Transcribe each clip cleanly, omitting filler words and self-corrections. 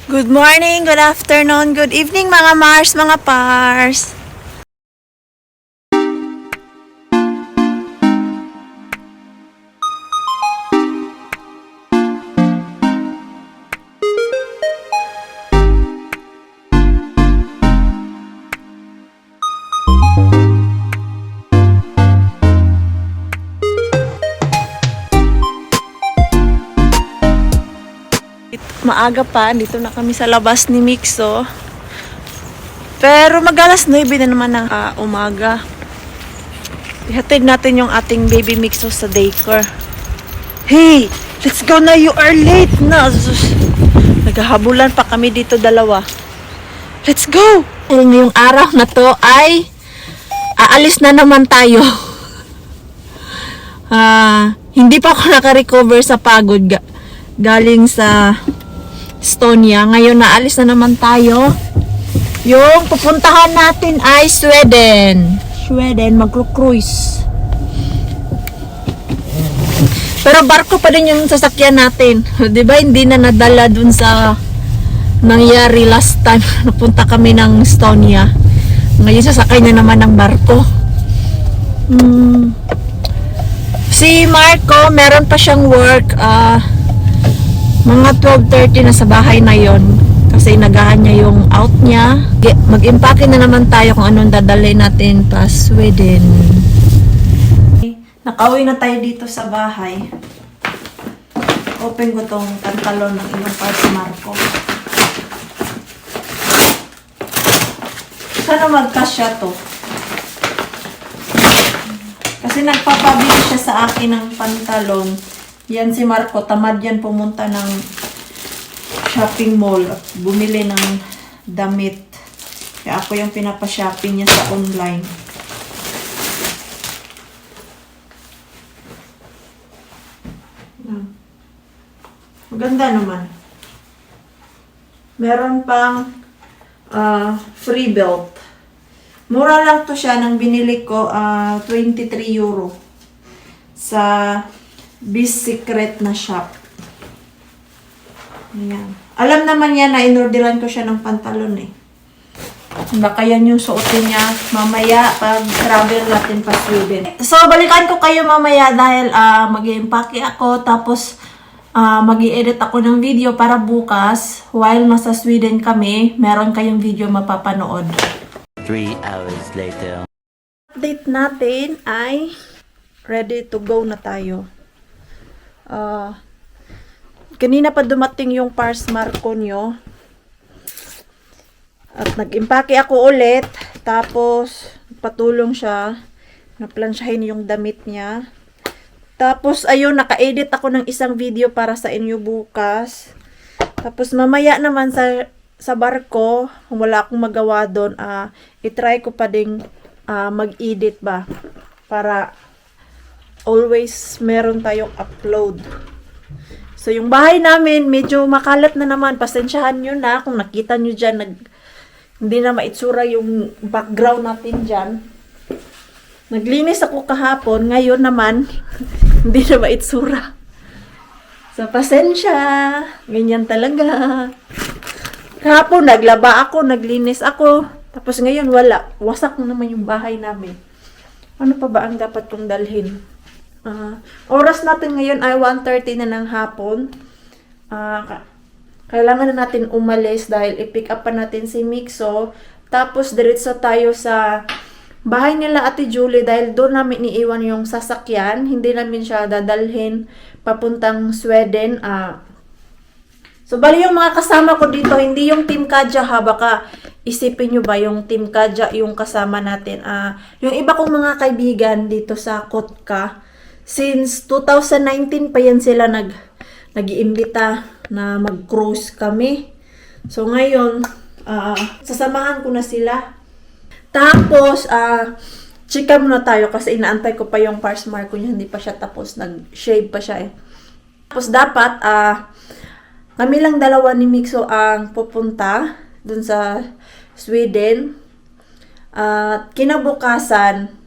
Good morning, good afternoon, good evening mga Mars, mga Pars. Maaga pa, dito na kami sa labas ni Mixo. Pero mag-alas 9 na naman ng umaga. Ihatid natin yung ating baby Mixo sa daycare. Hey, let's go na, you are late na. Naghahabulan pa kami dito dalawa. Let's go! Ngayong araw na to ay aalis na naman tayo. Hindi pa ako naka-recover sa pagod galing sa Estonia. Ngayon naalis na naman tayo. Yung pupuntahan natin ay Sweden. Magro-cruise. Pero barko pa din yung sasakyan natin. 'Di ba hindi na nadala dun sa nangyari last time napunta kami ng Estonia. Ngayon sasakay na naman ng barko. Si Marco, meron pa siyang work. Mga 12:30 na sa bahay na yon kasi nagahan niya yung out niya. Mag-impake na naman tayo kung anong dadalhin natin pa Sweden. Nakauwi na tayo dito sa bahay. Open ko tong pantalon ng ilang parts Marco. Sana magkasya to. Kasi nagpapabili siya sa akin ng pantalon. Yan si Marco, tamad yan pumunta ng shopping mall at bumili ng damit. Kaya ako yung pinapa-shopping niya sa online. Maganda naman. Meron pang free belt. Mura lang to siya nang binili ko, 23 euro. Sa Bis Secret na shop. Ayan. Alam naman niya na inorderan ko siya ng pantalon eh. Baka yan yung suotin niya mamaya pag travel natin pa Sweden. So, balikan ko kayo mamaya dahil mag-i-impake ako tapos mag-i-edit ako ng video para bukas while nasa Sweden kami, meron kayong video mapapanood. 3 hours later. Update natin ay ready to go na tayo. Kanina pa dumating yung Pars Marco nyo. At nag-impake ako ulit. Tapos, patulong siya. Naplansyahin yung damit niya. Tapos, ayun, naka-edit ako ng isang video para sa inyo bukas. Tapos, mamaya naman sa barko, kung wala akong magawa doon, itry ko pa ding mag-edit ba. Para always meron tayong upload. So, yung bahay namin, medyo makalat na naman. Pasensyahan nyo na kung nakita nyo dyan, hindi na maitsura yung background natin dyan. Naglinis ako kahapon. Ngayon naman, hindi na maitsura. So, pasensya. Ganyan talaga. Kahapon, naglaba ako, naglinis ako. Tapos ngayon, wala. Wasak na naman yung bahay namin. Ano pa ba ang dapat kong dalhin? Oras natin ngayon ay 1:30 na ng hapon. Kailangan na natin umalis dahil i-pick up pa natin si Mixo. Tapos diretso tayo sa bahay nila Ate Julie dahil doon namin iniiwan yung sasakyan. Hindi namin siya dadalhin papuntang Sweden. So bali yung mga kasama ko dito, hindi yung Team Kadya ha. Baka isipin nyo ba yung Team Kadya yung kasama natin. Yung iba kong mga kaibigan dito sa Kotka. Since 2019 pa yan sila nag-iimbita na mag-cruise kami. So ngayon, sasamahan ko na sila. Tapos, chika muna tayo kasi inaantay ko pa yung Pars Marco niya. Hindi pa siya tapos. Nag-shave pa siya eh. Tapos dapat, kami lang dalawa ni Mixo ang pupunta dun sa Sweden. Kinabukasan,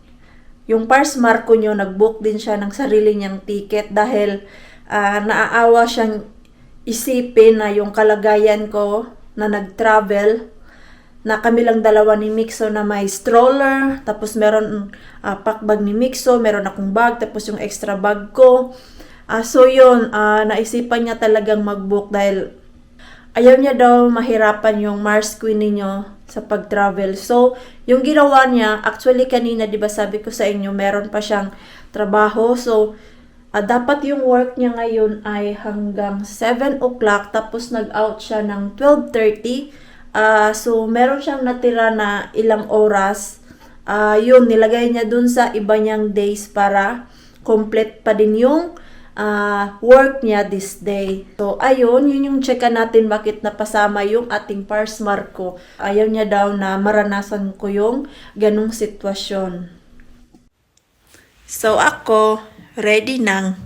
yung Pars Marco nyo, nag-book din siya ng sarili niyang ticket dahil naaawa siyang isipin na yung kalagayan ko na nag-travel, na kami lang dalawa ni Mixo na may stroller, tapos meron packbag ni Mixo, meron akong bag, tapos yung extra bag ko. So yun, naisipan niya talagang mag-book dahil ayaw niya daw mahirapan yung Mars Queen ninyo sa pag-travel. So, yung ginawa niya, actually kanina, di ba sabi ko sa inyo, meron pa siyang trabaho. So, dapat yung work niya ngayon ay hanggang 7 o'clock, tapos nag-out siya ng 12:30. So, meron siyang natira na ilang oras. Yun, nilagay niya dun sa iba niyang days para complete pa din yung work niya this day. So, ayun, yun yung checkan natin bakit napasama yung ating Pars Marco. Ayaw niya daw na maranasan ko yung ganong sitwasyon. So, ako, ready nang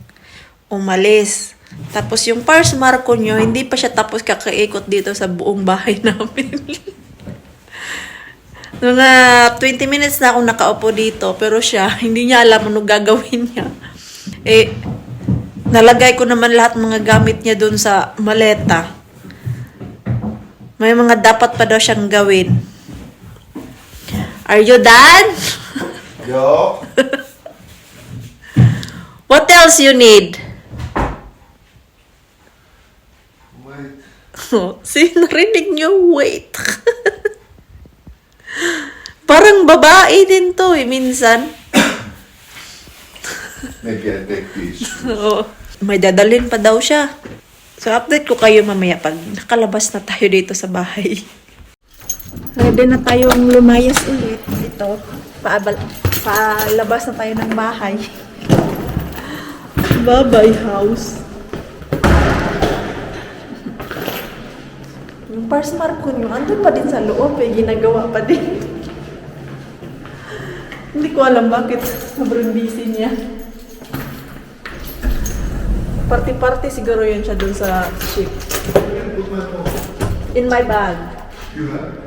umalis. Tapos, yung Pars Marco nyo, hindi pa siya tapos kakaikot dito sa buong bahay namin. Mga 20 minutes na akong nakaupo dito, pero siya, hindi niya alam ano gagawin niya. Nalagay ko naman lahat mga gamit niya dun sa maleta. May mga dapat pa daw siyang gawin. Are you done? Yo. What else you need? Wait. See, narinig niyo, wait. Parang babae din to minsan. Maybe I take these. Oo. May dadalhin pa daw siya. So, update ko kayo mamaya pag nakalabas na tayo dito sa bahay. Ready na tayong lumayas ulit. Ito, palabas na tayo ng bahay. Bye-bye house. Yung Pars Marco nyo, andun pa din sa loob ginagawa pa din. Hindi ko alam bakit sobrang busy niya. Party-party siguro yun siya dun sa ship. In my bag.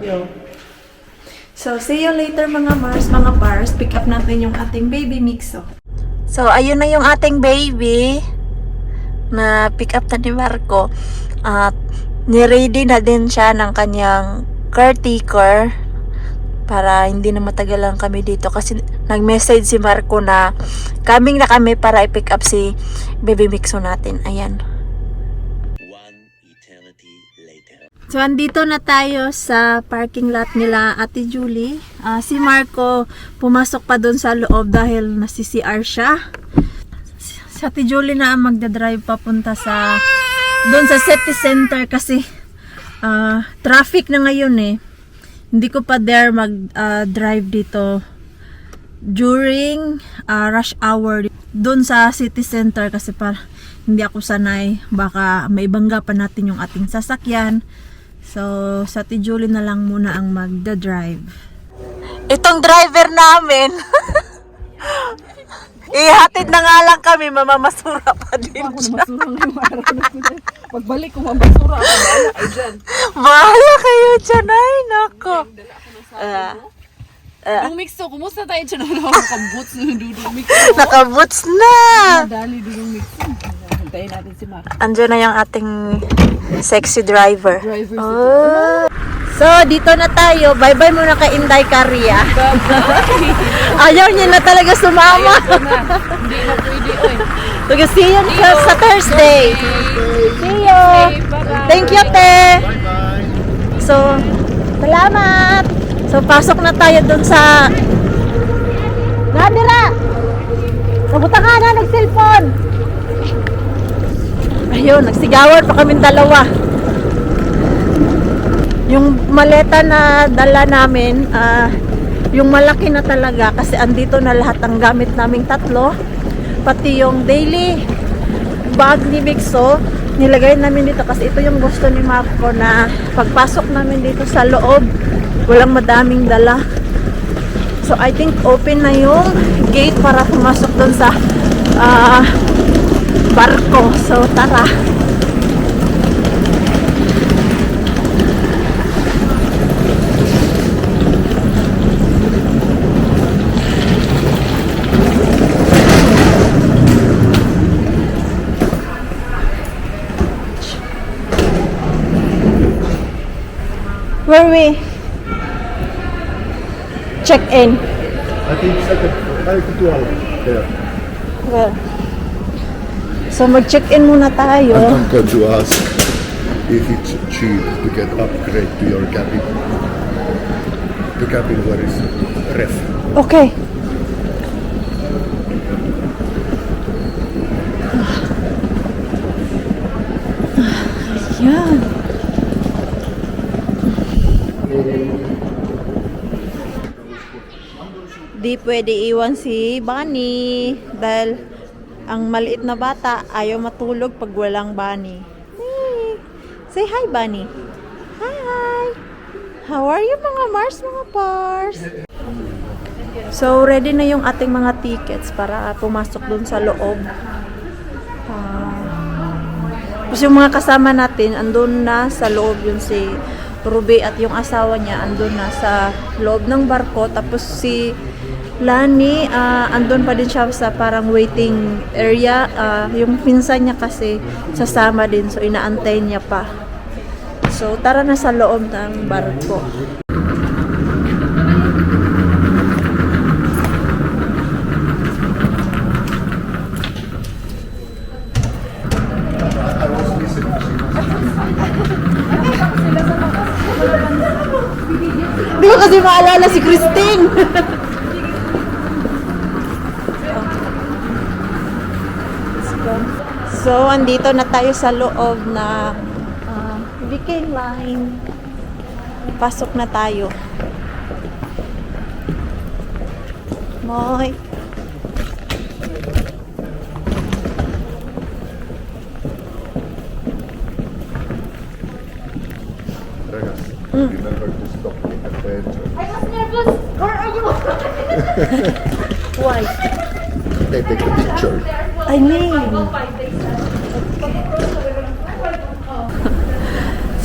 Yo. So, see you later mga Mars, mga Pars. Pick up natin yung ating baby Mixo. So, ayun na yung ating baby na pick up na ni Marco. At niready na din siya ng kanyang caretaker para hindi na matagalan kami dito kasi nag-message si Marco na coming na kami para i-pick up si baby Mixo natin. Ayan. One eternity later. So, andito na tayo sa parking lot nila Ate Julie. Si Marco pumasok pa doon sa loob dahil nasi-CR siya. Si Ate Julie na ang magdadrive papunta sa doon sa city center kasi traffic na ngayon eh. Hindi ko pa dare mag-drive dito during rush hour doon sa city center kasi hindi ako sanay. Baka maibangga pa natin yung ating sasakyan. So, sa Ate Julie na lang muna ang magda-drive. Itong driver namin, ihatid na nga lang kami, mamamasura pa din siya. Pagbalik ko, mabasura ako. Bahala ay dyan. Bahala kayo dyan, ay nako. Dudong Mixo, kumusta tayo dyan? Nakaboots na Dudong Mixo. Nakaboots na! Dali Dudong Mixo. Hintayin natin si Mark. Andiyan na yung ating sexy driver. Driver Oh. So, dito na tayo. Bye-bye muna kay Inday Caria. Ayaw niya na talaga sumama. Hindi na pwede, oy. So, see you sa Thursday. See you. Bye-bye. Thank you, te. So, salamat. So, pasok na tayo dun sa... Nadira! Nabuta ka na, nag-cellphone. Ayun, nagsigawan pa kaming dalawa. Yung maleta na dala namin, yung malaki na talaga kasi andito na lahat ang gamit naming tatlo. Pati yung daily bag ni Mixo, nilagay namin dito kasi ito yung gusto ni Marco na pagpasok namin dito sa loob, walang madaming dala. So I think open na yung gate para pumasok doon sa barko. So tara. Where we check in? I think second, 5 to 12. Yeah. Well, so mag-check in muna tayo. I'm going to ask if it's cheap to get upgrade to your cabin. The cabin where is ref. Okay. Yan. Di pwede iwan si Bunny dahil ang maliit na bata ayaw matulog pag walang Bunny. Hey. Say hi, Bunny. Hi. How are you, mga Mars, mga Pars? So, ready na yung ating mga tickets para pumasok dun sa loob. Tapos yung mga kasama natin, andun na sa loob yun si Ruby at yung asawa niya, andun na sa loob ng barko. Tapos si Lani, andun pa din siya sa parang waiting area. Yung pinsan niya kasi sasama din, so inaantay niya pa. So, tara na sa loob ng barko. Di ko kasi maalala si Christine. So, andito na tayo sa loob na BK line. Pasok na tayo. Moy. Remember to stop the adventure. I was nervous. Where are you? Why? Take a picture. I mean.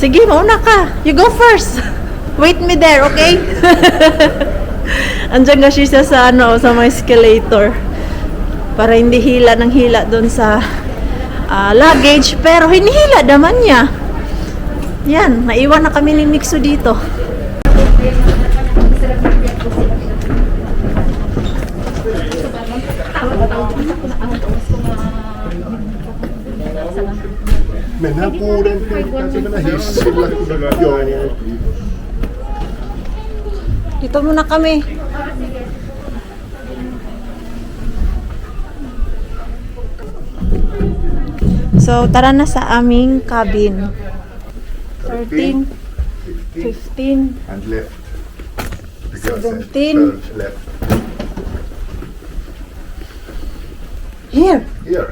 Sige, mauna ka. You go first. Wait me there, okay? Andiyan nga siya sa may escalator. Para hindi hila ng hila doon sa luggage. Pero hinihila naman niya. Yan, naiwan na kami ni Mixo dito. Mennään 6, pitäisi mennä hissillä. Joo. Dito muna kami. So, tara na sa aming cabin. 13, 15, And left. 17. Left. Here. Here.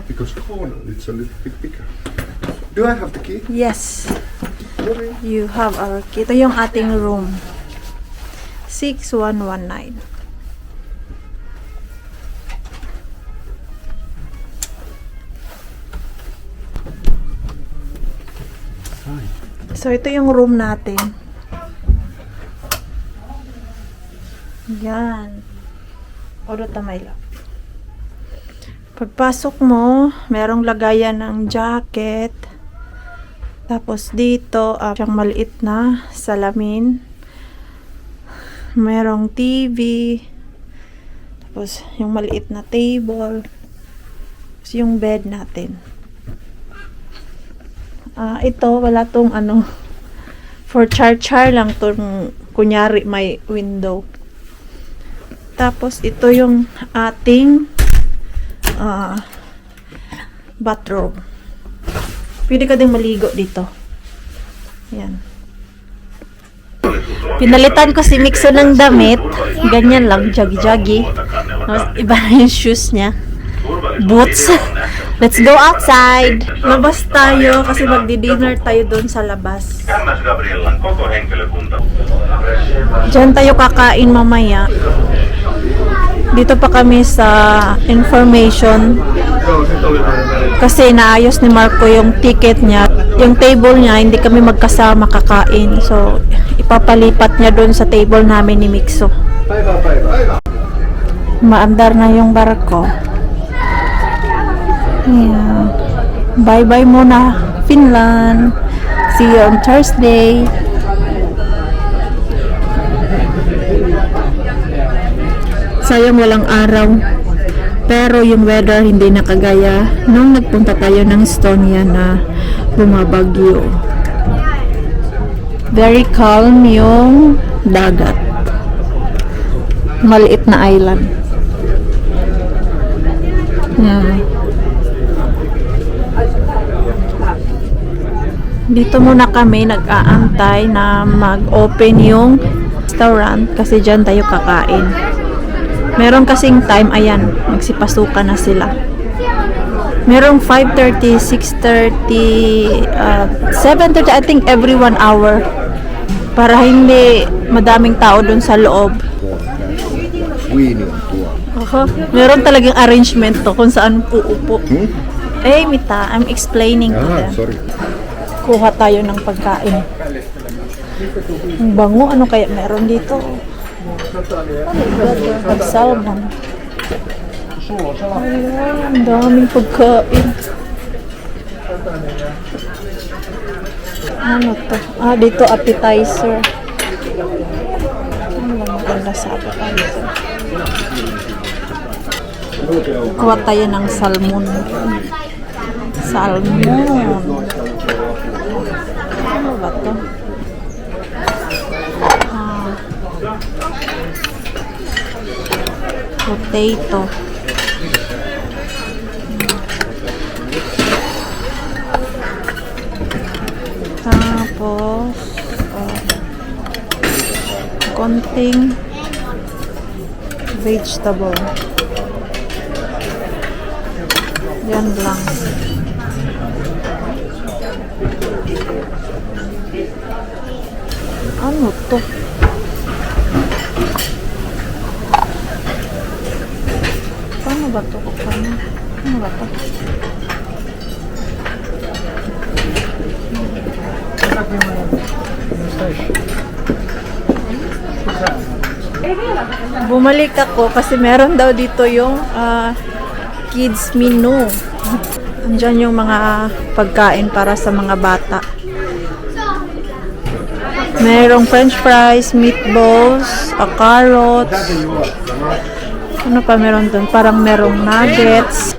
Because corner, it's a little bit bigger. Do I have the key? Yes. Sorry. You have our key. Ito yung ating room. 6119. So, ito yung room natin. Yan. Odo tamay lang. Pagpasok mo, merong lagayan ng jacket. Tapos dito, siyang maliit na salamin. Merong TV. Tapos yung maliit na table. Tapos yung bed natin. Ito, wala tong for char-char lang tong kunyari may window. Tapos ito yung ating bathroom. Pwede ka ding maligo dito. Yan. Pinalitan ko si Mixo ng damit. Ganyan lang, jaggy-jaggy. Iba na yung shoes niya. Boots. Let's go outside. Labas tayo kasi magdi-dinner tayo doon sa labas. Diyan tayo kakain mamaya. Dito pa kami sa information kasi naayos ni Marco yung ticket niya. Yung table niya, hindi kami magkasama kakain. So, ipapalipat niya doon sa table namin ni Mixo. Maandar na yung barko. Ayan. Bye-bye muna, Finland. See you on Thursday. sayang walang araw. Pero yung weather hindi nakagaya nung nagpunta tayo ng Estonia na bumabagyo. Very calm yung dagat. Maliit na island. Yeah. Dito muna kami nag-aantay na mag-open yung restaurant kasi dyan tayo kakain. Meron kasing time, ayan, nagsipasukan na sila. Merong 5:30, 6:30, 7:30, I think every 1 hour. Para hindi madaming tao dun sa loob. Winning tour. Meron talagang arrangement to kung saan uupo. Eh, Mita, I'm explaining to them. Sorry. Kuha tayo ng pagkain. Ang bango, ano kaya meron dito? Salmon. Ayan, ang daming pagkain. Ano to? Dito appetizer. Ano ba maganda sa appetizer? Kuha tayo ng salmon. Salmon. Ano ba to? Potato. Tapos konting vegetable. Yan lang. Ano to? Paano ba to? Ano ba to? Bumalik ako kasi meron daw dito yung kids menu. Andyan yung mga pagkain para sa mga bata. Merong french fries, meatballs, carrots. Ano pa meron dun? Parang merong nuggets.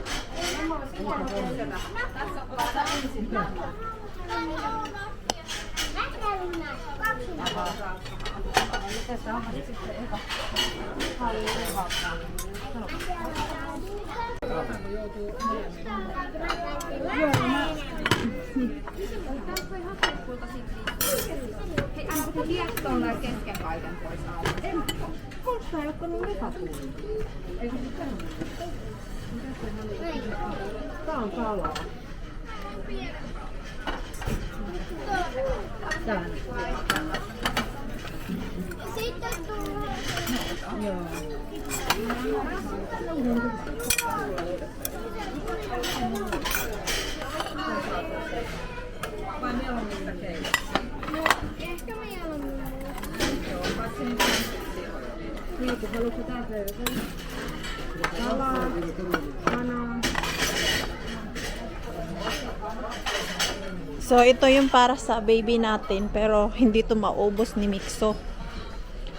So, ito yung para sa baby natin, pero hindi to maubos ni Mixo.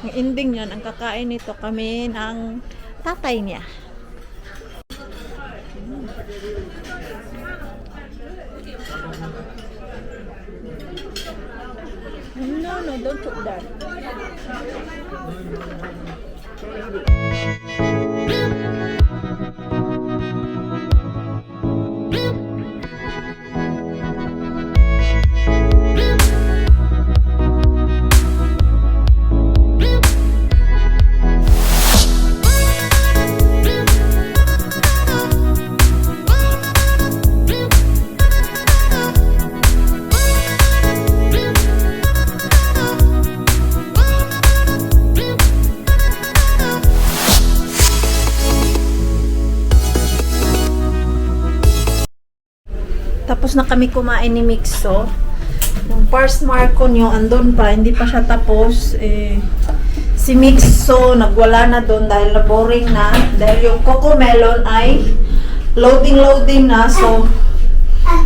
Ang ending yan, ang kakain nito kami ng tatay niya. No, don't put that. Tapos na kami kumain ni Mixo. Yung first Marco nyo, andun pa, hindi pa siya tapos. Si Mixo, nagwala na doon dahil boring na. Dahil yung Cocomelon ay loading na. So,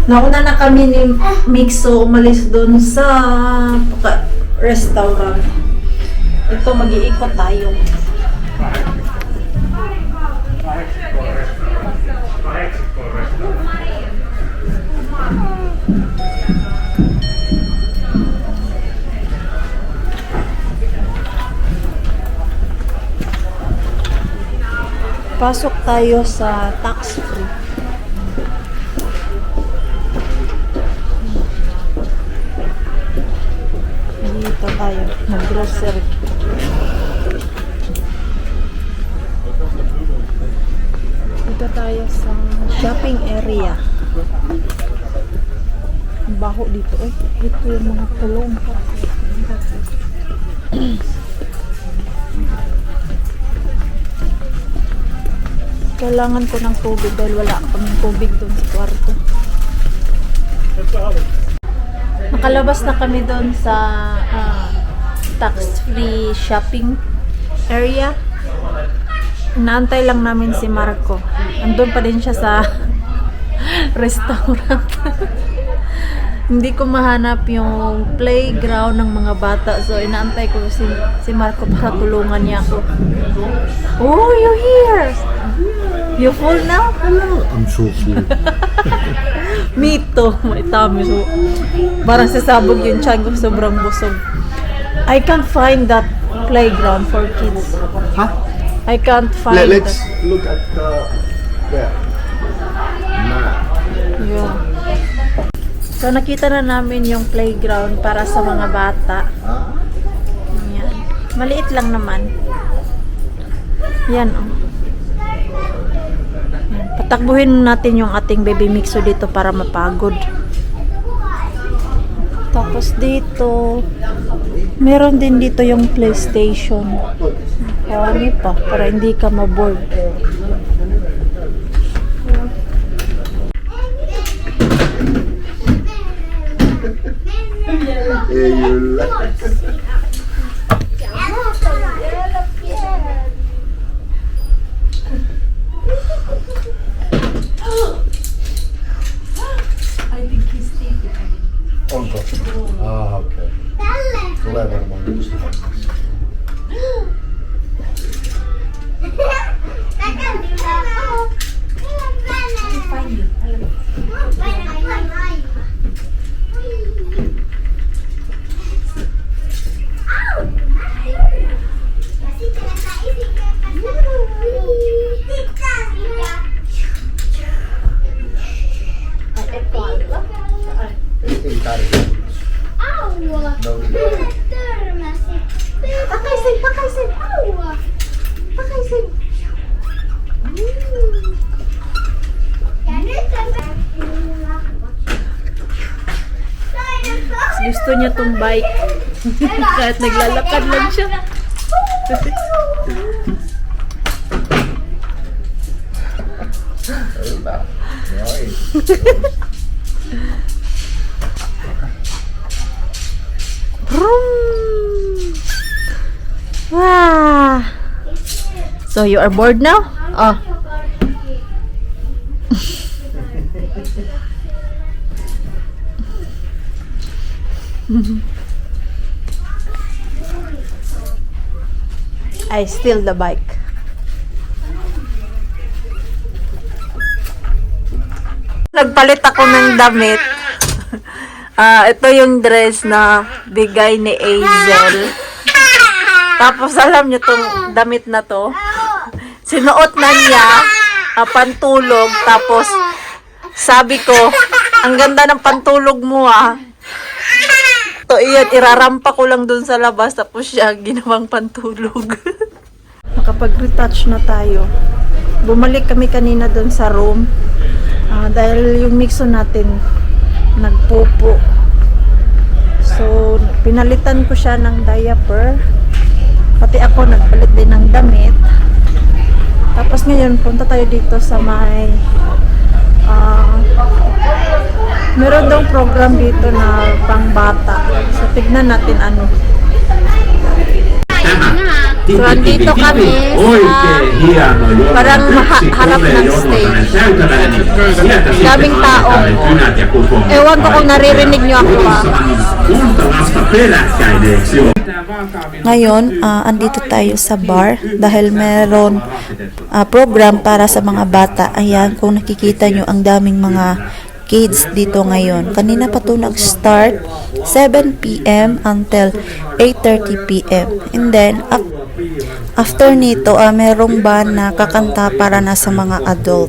nauna na kami ni Mixo umalis doon sa restaurant. Ito, mag-iikot tayo. Pasok tayo sa tax free. Dito tayo, mag-grocery. Dito tayo sa shopping area. Ang baho dito. Ay, ito yung mga tulong. Kailangan ko ng tubig dahil wala akong tubig doon sa kwarto. Nakalabas na kami doon sa tax-free shopping area. Inaantay lang namin si Marco. Andun pa din siya sa restaurant. Hindi ko mahanap yung playground ng mga bata. So, inaantay ko si Marco para tulungan niya ako. Oh, you're here! You full now? I'm so full. Me too. May tummy. So, parang sasabog yung tiyan ko. Sobrang busog. I can't find that playground for kids. Huh? I can't find Let's that. look at there. Map. Yeah. So, nakita na namin yung playground para sa mga bata. Yan. Maliit lang naman. Yan, oh. Yan. Patakbuhin natin yung ating baby mixo dito para mapagod. Tapos dito, meron din dito yung PlayStation. Marami pa, para hindi ka maboard. Hey, you like. I think he's taking. Oh, God. Ah, okay. Clever one. Gusto niya tong bike. Kahit naglalakad lang siya. Vroom! Wow! So you are bored now? Oh. I steal the bike. Nagpalit ako ng damit. Ito yung dress na bigay ni Hazel. Tapos alam niyo tong damit na to. Sinuot na niya pantulog. Tapos sabi ko, ang ganda ng pantulog mo So, iyan, irarampa ko lang dun sa labas, tapos siya ginawang pantulog. Nakapag-retouch na tayo. Bumalik kami kanina dun sa room. Dahil yung mixo natin, nagpupo. So, pinalitan ko siya ng diaper. Pati ako, nagpalit din ng damit. Tapos ngayon, punta tayo dito sa may... meron daw program dito na pang bata. So, tignan natin ano. So, andito kami sa parang harap ng stage. Daming tao. Ewan ko kung naririnig nyo ako pa. Ngayon, andito tayo sa bar dahil meron program para sa mga bata. Ayan, kung nakikita nyo, ang daming mga kids dito ngayon. Kanina pa ito nag-start 7 p.m. until 8:30 p.m. And then, after nito, merong band na kakanta para na sa mga adult.